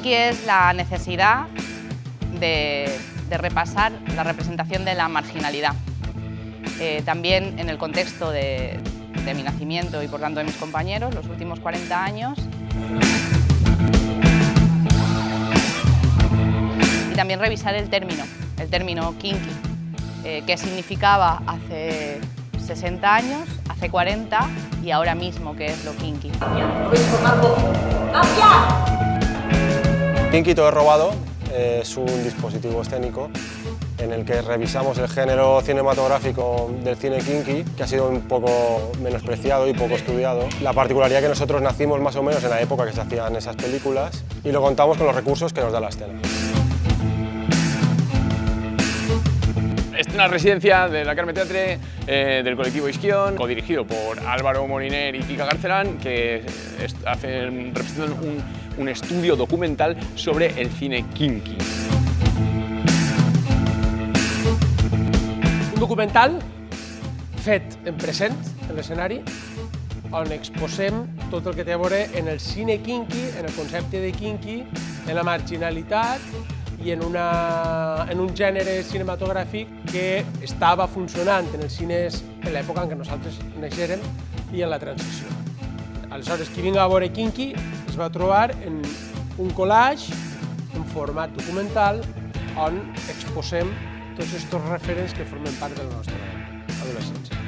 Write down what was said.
Kinky es la necesidad de repasar la representación de la marginalidad. También en el contexto de mi nacimiento y por tanto de mis compañeros, los últimos 40 años. Y también revisar el término kinky, qué significaba hace 60 años, hace 40 y ahora mismo qué es lo kinky. Kinky Todo es Robado es un dispositivo escénico en el que revisamos el género cinematográfico del cine kinky, que ha sido un poco menospreciado y poco estudiado. La particularidad es que nosotros nacimos más o menos en la época que se hacían esas películas y lo contamos con los recursos que nos da la escena. Es una residencia de la Carme Teatre del colectivo Isquion, codirigido por Álvaro Moliner y Kika Garcelán, que representan un estudio documental sobre el cine kinky. Un documental fet en present, en l'escenari, on exposem tot el que té a veure en el cine kinky, en el concepte de kinky, en la marginalitat i en un gènere cinematogràfic que estava funcionant en els cines en l'època en què nosaltres naixérem i en la transició. Aleshores, qui vinga a veure kinky es va trobar en un collage en format documental on exposem tots aquests referents que formen part de la nostra adolescència.